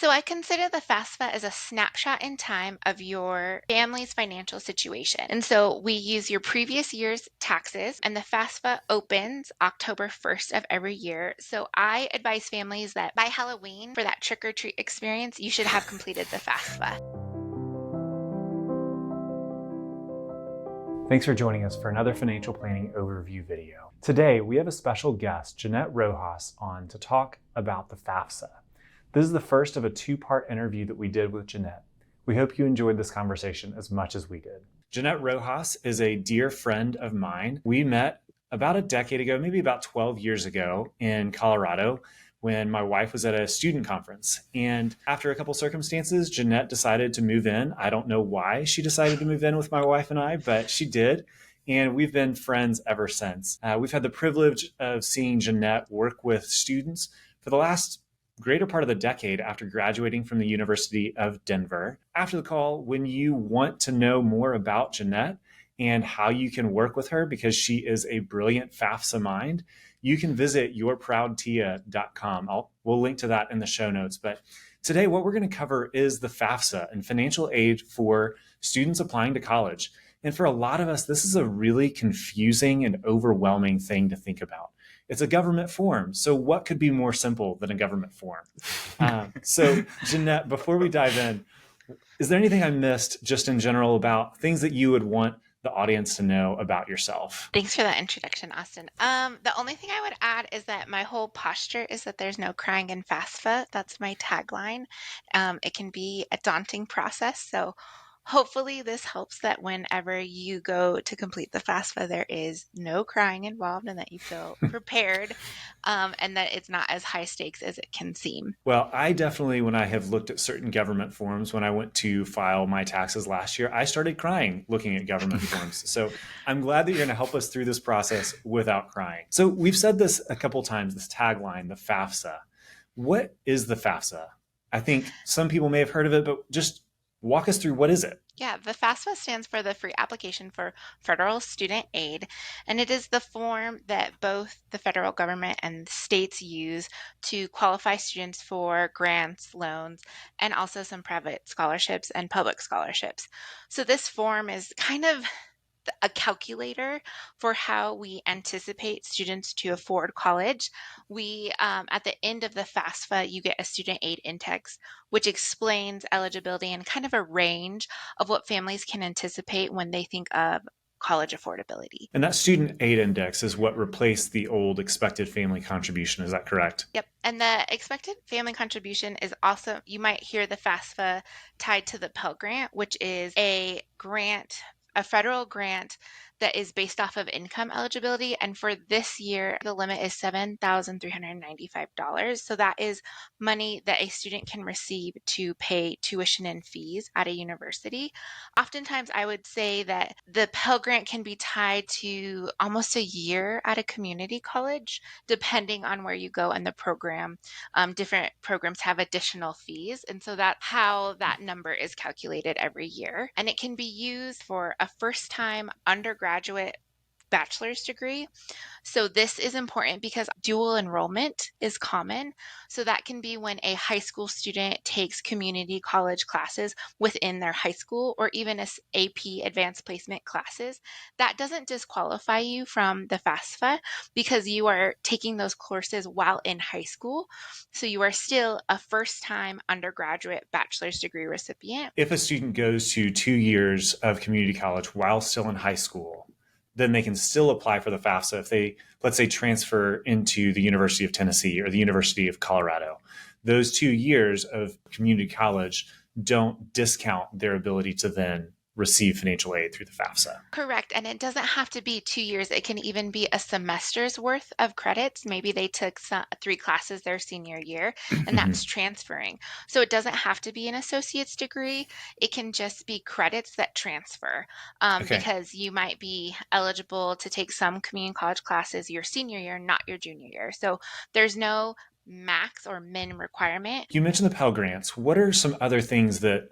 So I consider the FAFSA as a snapshot in time of your family's financial situation. And so we use your previous year's taxes, and the FAFSA opens October 1st of every year. So I advise families that by Halloween, for that trick or treat experience, you should have completed the FAFSA. Thanks for joining us for another financial planning overview video. Today, we have a special guest, Jeanette Rojas, on to talk about the FAFSA. This is the first of a two-part interview that we did with Jeanette. We hope you enjoyed this conversation as much as we did. Jeanette Rojas is a dear friend of mine. We met about a decade ago, maybe about 12 years ago in Colorado, when my wife was at a student conference. And after a couple circumstances, Jeanette decided to move in. I don't know why she decided to move in with my wife and I, but she did. And we've been friends ever since. We've had the privilege of seeing Jeanette work with students for the last greater part of the decade after graduating from the University of Denver. After the call, when you want to know more about Jeanette and how you can work with her, because she is a brilliant FAFSA mind, you can visit yourproudtia.com. We'll link to that in the show notes. But today, what we're going to cover is the FAFSA and financial aid for students applying to college. And for a lot of us, this is a really confusing and overwhelming thing to think about. It's a government form. So what could be more simple than a government form? So Jeanette, before we dive in, is there anything I missed just in general about things that you would want the audience to know about yourself? Thanks for that introduction, Austin. The only thing I would add is that my whole posture is that there's no crying in FAFSA. That's my tagline. It can be a daunting process. So hopefully this helps that whenever you go to complete the FAFSA, there is no crying involved and that you feel prepared and that it's not as high stakes as it can seem. Well, I definitely, when I have looked at certain government forms, when I went to file my taxes last year, I started crying looking at government forms. So I'm glad that you're going to help us through this process without crying. So we've said this a couple times, this tagline, the FAFSA. What is the FAFSA? I think some people may have heard of it, but just walk us through, what is it? Yeah, the FAFSA stands for the Free Application for Federal Student Aid, and it is the form that both the federal government and the states use to qualify students for grants, loans, and also some private scholarships and public scholarships. So this form is kind of a calculator for how we anticipate students to afford college. We, at the end of the FAFSA, you get a student aid index, which explains eligibility and kind of a range of what families can anticipate when they think of college affordability. And that student aid index is what replaced the old expected family contribution. Is that correct? Yep. And the expected family contribution is also, you might hear the FAFSA tied to the Pell Grant, which is a grant, a federal grant that is based off of income eligibility. And for this year, the limit is $7,395. So that is money that a student can receive to pay tuition and fees at a university. Oftentimes, I would say that the Pell Grant can be tied to almost a year at a community college, depending on where you go in the program. Different programs have additional fees. And so that's how that number is calculated every year. And it can be used for a first-time undergraduate bachelor's degree. So this is important because dual enrollment is common. So that can be when a high school student takes community college classes within their high school, or even as AP advanced placement classes. That doesn't disqualify you from the FAFSA because you are taking those courses while in high school. So you are still a first-time undergraduate bachelor's degree recipient. If a student goes to 2 years of community college while still in high school, then they can still apply for the FAFSA if they, let's say, transfer into the University of Tennessee or the University of Colorado. Those 2 years of community college don't discount their ability to then receive financial aid through the FAFSA. Correct. And it doesn't have to be 2 years. It can even be a semester's worth of credits. Maybe they took 3 classes their senior year, and that's transferring. So it doesn't have to be an associate's degree. It can just be credits that transfer because you might be eligible to take some community college classes your senior year, not your junior year. So there's no max or min requirement. You mentioned the Pell Grants. What are some other things that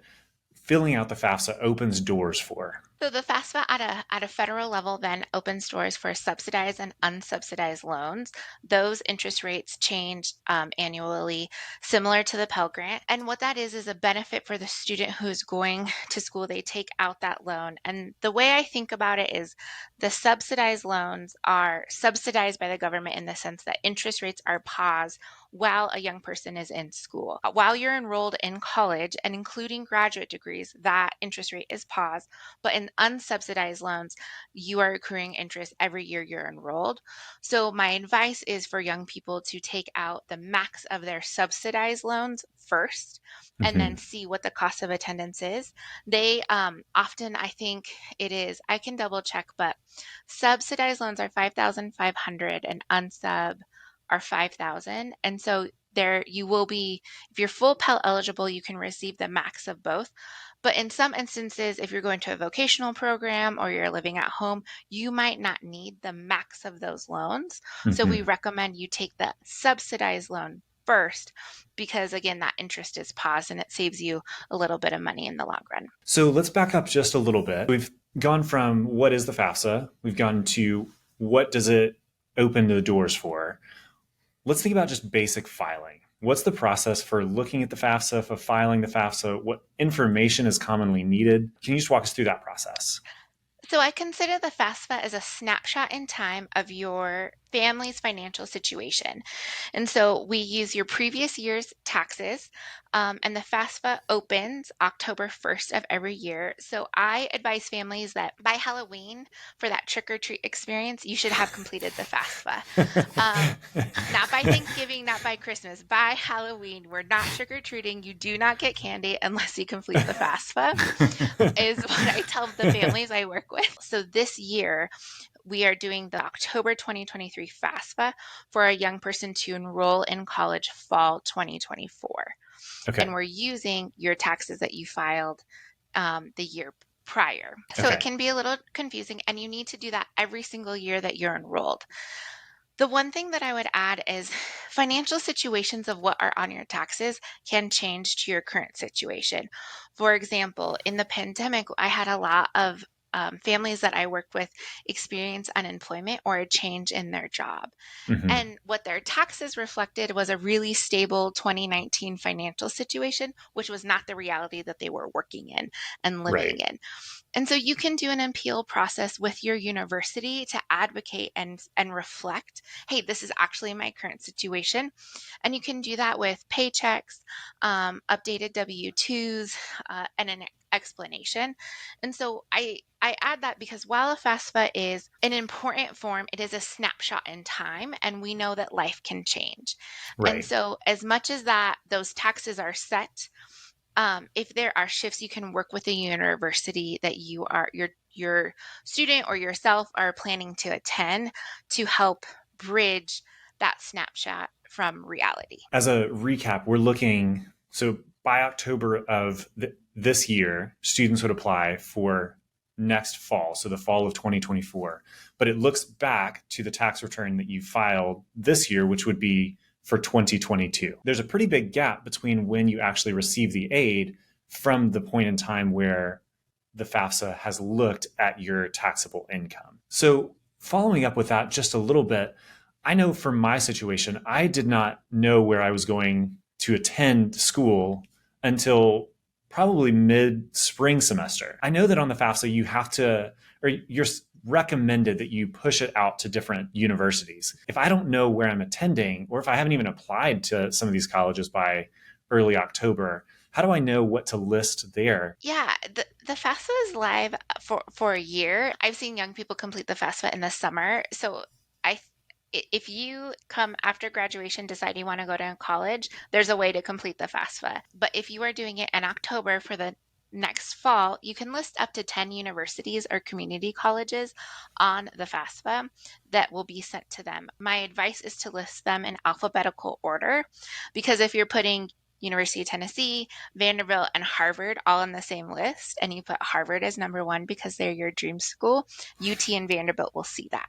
filling out the FAFSA opens doors for? So the FAFSA at a federal level then opens doors for subsidized and unsubsidized loans. Those interest rates change annually, similar to the Pell Grant. And what that is a benefit for the student who's going to school. They take out that loan. And the way I think about it is the subsidized loans are subsidized by the government in the sense that interest rates are paused while a young person is in school. While you're enrolled in college and including graduate degrees, that interest rate is paused. But in unsubsidized loans, you are accruing interest every year you're enrolled. So my advice is for young people to take out the max of their subsidized loans first and then Hmm. see what the cost of attendance is. They often, I think it is, I can double check, but subsidized loans are 5,500 and unsub are 5,000. And so there you will be, if you're full Pell eligible, you can receive the max of both. But in some instances, if you're going to a vocational program or you're living at home, you might not need the max of those loans. So we Hmm. recommend you take the subsidized loan first because, again, that interest is paused and it saves you a little bit of money in the long run. So let's back up just a little bit. We've gone from what is the FAFSA, we've gone to what does it open the doors for. Let's think about just basic filing. What's the process for looking at the FAFSA, for filing the FAFSA? What information is commonly needed? Can you just walk us through that process? So I consider the FAFSA as a snapshot in time of your family's financial situation. And so we use your previous year's taxes, and the FAFSA opens October 1st of every year. So I advise families that by Halloween, for that trick or treat experience, you should have completed the FAFSA. Not by Thanksgiving, not by Christmas, by Halloween. We're not trick or treating. You do not get candy unless you complete the FAFSA is what I tell the families I work with. So this year, we are doing the October 2023 FAFSA for a young person to enroll in college fall 2024. And Okay. we're using your taxes that you filed the year prior. So it Okay. can be a little confusing, and you need to do that every single year that you're enrolled. The one thing that I would add is financial situations of what are on your taxes can change to your current situation. For example, in the pandemic, I had a lot of families that I worked with experience unemployment or a change in their job. Hmm. And what their taxes reflected was a really stable 2019 financial situation, which was not the reality that they were working in and living Right. in. And so you can do an appeal process with your university to advocate and reflect, hey, this is actually my current situation. And you can do that with paychecks, updated W-2s, and an explanation. And so I add that because while a FAFSA is an important form, it is a snapshot in time, and we know that life can change. And Right. so as much as that those taxes are set, if there are shifts, you can work with the university that your student or yourself are planning to attend to help bridge that snapshot from reality. As a recap, we're looking, so by October of this year, students would apply for next fall, so the fall of 2024. But it looks back to the tax return that you filed this year, which would be for 2022. There's a pretty big gap between when you actually receive the aid from the point in time where the FAFSA has looked at your taxable income. So, following up with that just a little bit, I know from my situation, I did not know where I was going to attend school until probably mid spring semester. I know that on the FAFSA, you have to, or you're recommended that you push it out to different universities. If I don't know where I'm attending, or if I haven't even applied to some of these colleges by early October, how do I know what to list there? Yeah, the FAFSA is live for a year. I've seen young people complete the FAFSA in the summer. So I if you come after graduation, decide you want to go to college, there's a way to complete the FAFSA. But if you are doing it in October for the next fall, you can list up to 10 universities or community colleges on the FAFSA that will be sent to them. My advice is to list them in alphabetical order because if you're putting University of Tennessee, Vanderbilt, and Harvard all on the same list, and you put Harvard as number one because they're your dream school, UT and Vanderbilt will see that.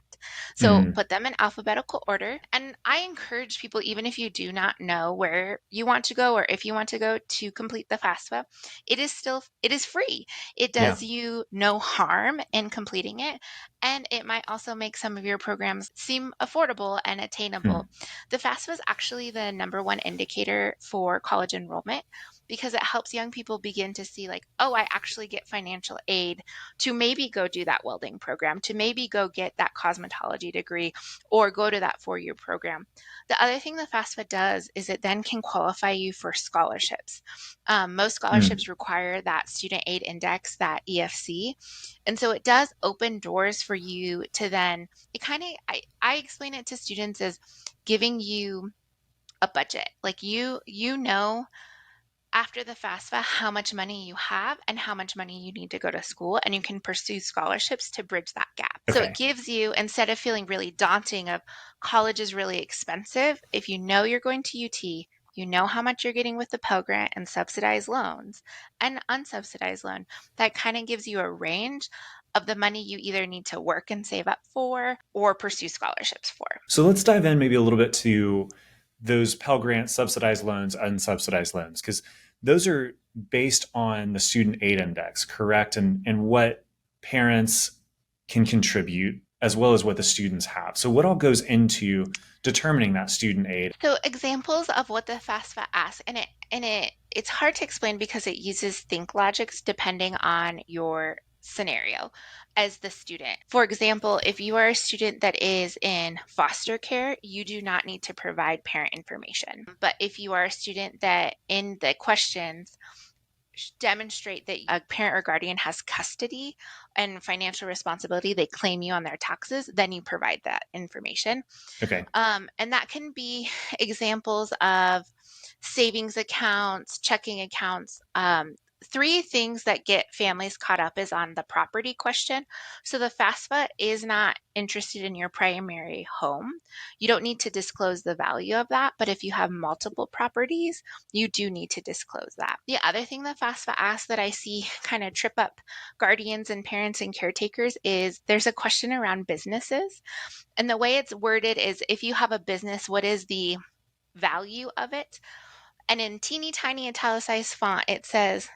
So Mm, put them in alphabetical order. And I encourage people, even if you do not know where you want to go or if you want to go to complete the FAFSA, it is free. It yeah. does you no harm in completing it. And it might also make some of your programs seem affordable and Hmm. attainable. The FAFSA is actually the number one indicator for college enrollment because it helps young people begin to see, like, oh, I actually get financial aid to maybe go do that welding program, to maybe go get that cosmetology degree or go to that 4-year program. The other thing the FAFSA does is it then can qualify you for scholarships. Most Mm. scholarships require that student aid index, that EFC. And so it does open doors for you to then, I explain it to students as giving you a budget. Like you know after the FAFSA how much money you have and how much money you need to go to school, and you can pursue scholarships to bridge that gap. So it Okay. gives you, instead of feeling really daunting of college is really expensive, if you know you're going to UT, you know how much you're getting with the Pell Grant and subsidized loans and unsubsidized loan, that kind of gives you a range of the money you either need to work and save up for or pursue scholarships for. So let's dive in maybe a little bit to those Pell Grant subsidized loans, unsubsidized loans, because those are based on the student aid index, correct? And what parents can contribute as well as what the students have. So what all goes into determining that student aid? So examples of what the FAFSA asks, it's hard to explain because it uses think logics depending on your scenario as the student. For example, if you are a student that is in foster care, you do not need to provide parent information. But if you are a student that in the questions demonstrate that a parent or guardian has custody and financial responsibility, they claim you on their taxes, then you provide that information. Okay. And that can be examples of savings accounts, checking accounts. Three things that get families caught up is on the property question. So the FAFSA is not interested in your primary home. You don't need to disclose the value of that, but if you have multiple properties, you do need to disclose that. The other thing the FAFSA asks that I see kind of trip up guardians and parents and caretakers is there's a question around businesses. And the way it's worded is if you have a business, what is the value of it? And in teeny tiny italicized font, it says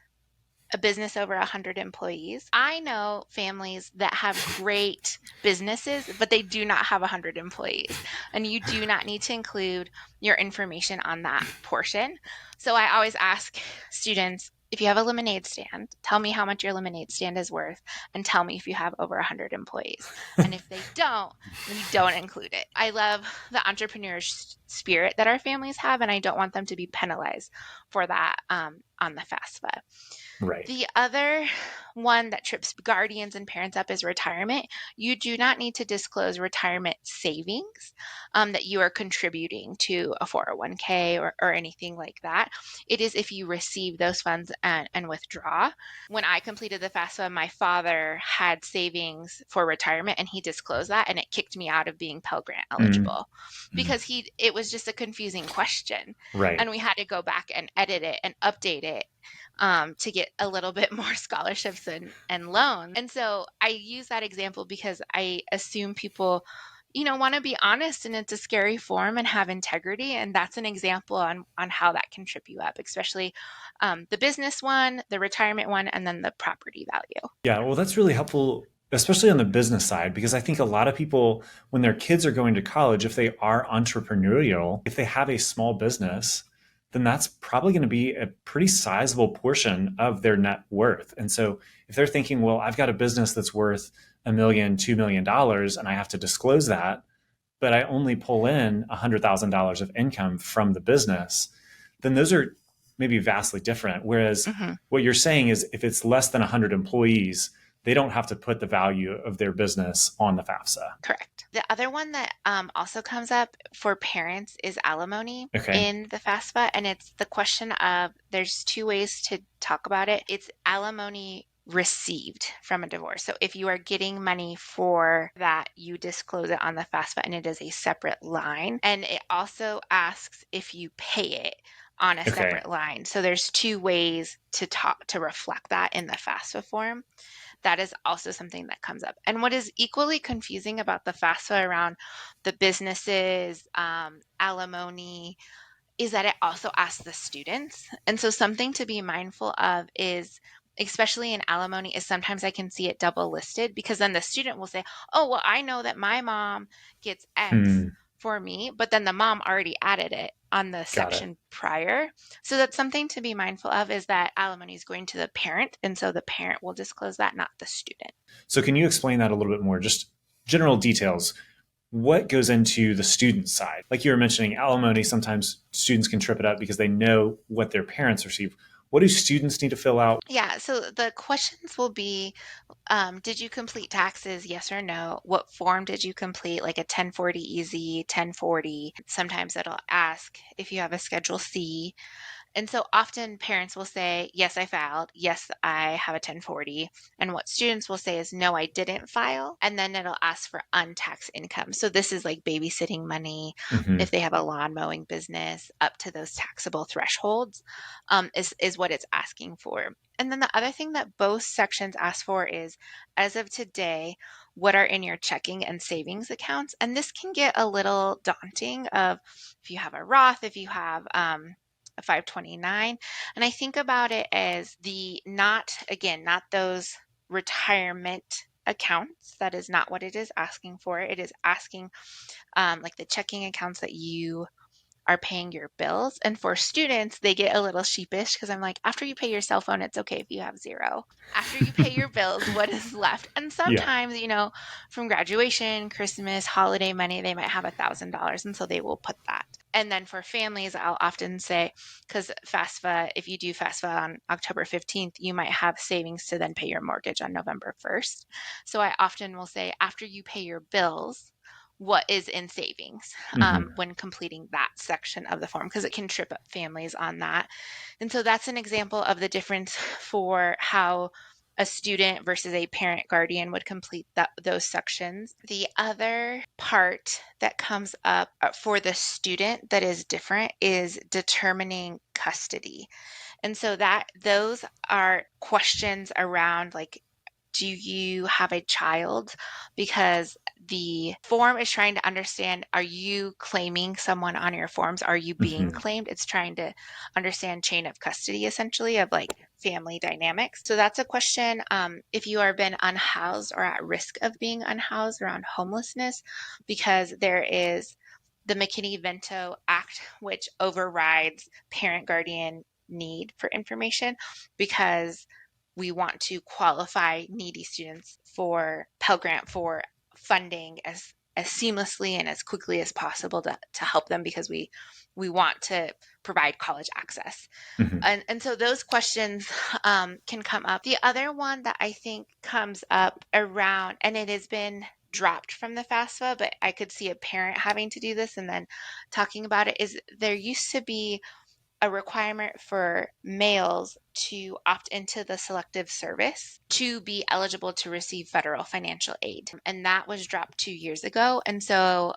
a business over 100 employees. I know families that have great businesses, but they do not have 100 employees. And you do not need to include your information on that portion. So I always ask students, if you have a lemonade stand, tell me how much your lemonade stand is worth and tell me if you have over 100 employees. And if they don't, then you don't include it. I love the entrepreneurial spirit that our families have, and I don't want them to be penalized for that on the FAFSA. Right. The other one that trips guardians and parents up is retirement. You do not need to disclose retirement savings that you are contributing to a 401k or anything like that. It is if you receive those funds and withdraw. When I completed the FAFSA, my father had savings for retirement and he disclosed that, and it kicked me out of being Pell Grant Mm, eligible mm, because it was just a confusing question. right. And we had to go back and edit it and update it to get a little bit more scholarships and loans. And so I use that example because I assume people, want to be honest, and it's a scary form and have integrity. And that's an example on how that can trip you up, especially the business one, the retirement one, and then the property value. Yeah, well, that's really helpful, especially on the business side, because I think a lot of people, when their kids are going to college, if they are entrepreneurial, if they have a small business, then that's probably going to be a pretty sizable portion of their net worth. And so if they're thinking, well, I've got a business that's worth $1 million, $2 million, and I have to disclose that, but I only pull in $100,000 of income from the business, then those are maybe vastly different. Whereas Hmm. what you're saying is if it's less than 100 employees, they don't have to put the value of their business on the FAFSA. Correct. The other one that also comes up for parents is alimony Okay. in the FAFSA, and it's the question of there's two ways to talk about it. It's alimony received from a divorce. So if you are getting money for that, you disclose it on the FAFSA, and it is a separate line. And it also asks if you pay it on a Okay. separate line. So there's two ways to reflect that in the FAFSA form. That is also something that comes up. And what is equally confusing about the FAFSA around the businesses, alimony, is that it also asks the students. And so something to be mindful of is, especially in alimony, is sometimes I can see it double listed because then the student will say, oh, well, I know that my mom gets X Hmm. for me, but then the mom already added it on the Got it. section prior. So that's something to be mindful of, is that alimony is going to the parent. And so the parent will disclose that, not the student. So can you explain that a little bit more? Just general details. What goes into the student side? Like you were mentioning alimony, sometimes students can trip it up because they know what their parents receive. What do students need to fill out? Yeah, so the questions will be, did you complete taxes? Yes or no? What form did you complete? Like a 1040 easy, 1040. Sometimes it'll ask if you have a Schedule C. And so often parents will say, yes, I filed. Yes, I have a 1040. And what students will say is, no, I didn't file. And then it'll ask for untaxed income. So this is like babysitting money, Hmm. if they have a lawn mowing business, up to those taxable thresholds, is what it's asking for. And then the other thing that both sections ask for is, as of today, what are in your checking and savings accounts? And this can get a little daunting of if you have a Roth, if you have a 529. And I think about it as not those retirement accounts. That is not what it is asking for. It is asking like the checking accounts that you are paying your bills. And for students, they get a little sheepish because I'm like, after you pay your cell phone, it's okay if you have zero. After you pay your bills, what is left? And Yeah. sometimes, from graduation, Christmas, holiday money, they might have $1,000. And so they will put that. And then for families, I'll often say, because FAFSA, if you do FAFSA on October 15th, you might have savings to then pay your mortgage on November 1st. So I often will say, after you pay your bills, what is in savings Hmm. when completing that section of the form, because it can trip up families on that. And so that's an example of the difference for how a student versus a parent guardian would complete those sections. The other part that comes up for the student that is different is determining custody. And so those are questions around, like, do you have a child? Because the form is trying to understand, are you claiming someone on your forms? Are you being Hmm. claimed? It's trying to understand chain of custody, essentially, of like family dynamics. So that's a question. If you are been unhoused or at risk of being unhoused around homelessness, because there is the McKinney-Vento Act, which overrides parent guardian need for information, because we want to qualify needy students for Pell Grant for funding as seamlessly and as quickly as possible to help them, because we want to provide college access. Hmm. And so those questions can come up. The other one that I think comes up around, and it has been dropped from the FAFSA, but I could see a parent having to do this and then talking about it, is there used to be a requirement for males to opt into the selective service to be eligible to receive federal financial aid. And that was dropped 2 years ago. And so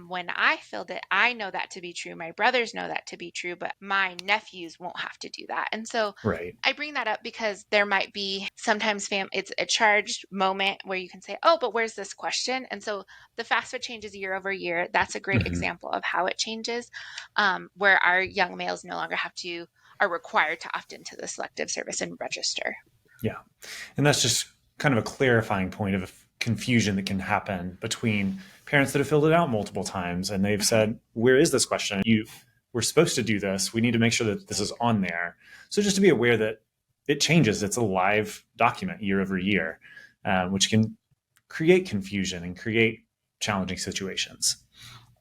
when I filled it, I know that to be true. My brothers know that to be true, but my nephews won't have to do that. And so Right. I bring that up because there might be sometimes it's a charged moment where you can say, oh, but where's this question? And so the FAFSA changes year over year. That's a great Hmm. example of how it changes, where our young males no longer are required to opt into the selective service and register. Yeah. And that's just kind of a clarifying point of confusion that can happen between parents that have filled it out multiple times and they've Mhm. said, where is this question? We're supposed to do this. We need to make sure that this is on there. So just to be aware that it changes. It's a live document year over year, which can create confusion and create challenging situations.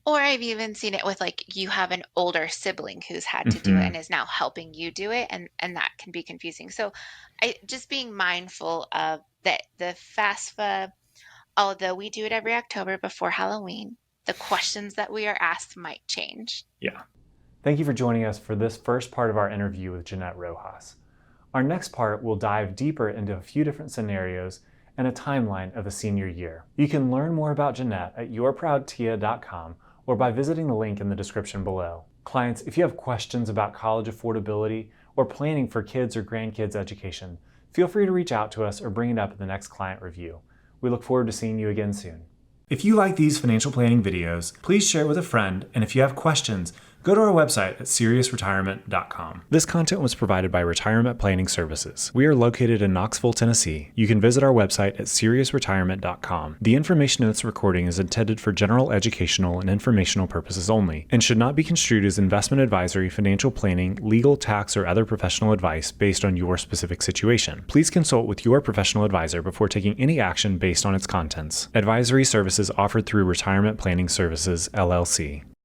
Or I've even seen it with, like, you have an older sibling who's had to do it and Hmm. is now helping you do it, and that can be confusing. So I just being mindful of that the FAFSA, although we do it every October before Halloween, the questions that we are asked might change. Yeah. Thank you for joining us for this first part of our interview with Jeanette Rojas. Our next part will dive deeper into a few different scenarios and a timeline of a senior year. You can learn more about Jeanette at yourproudtia.com or by visiting the link in the description below. Clients, if you have questions about college affordability or planning for kids or grandkids' education, feel free to reach out to us or bring it up in the next client review. We look forward to seeing you again soon. If you like these financial planning videos, please share it with a friend, and if you have questions, go to our website at seriousretirement.com. This content was provided by Retirement Planning Services. We are located in Knoxville, Tennessee. You can visit our website at seriousretirement.com. The information in this recording is intended for general educational and informational purposes only and should not be construed as investment advisory, financial planning, legal, tax, or other professional advice based on your specific situation. Please consult with your professional advisor before taking any action based on its contents. Advisory services offered through Retirement Planning Services, LLC.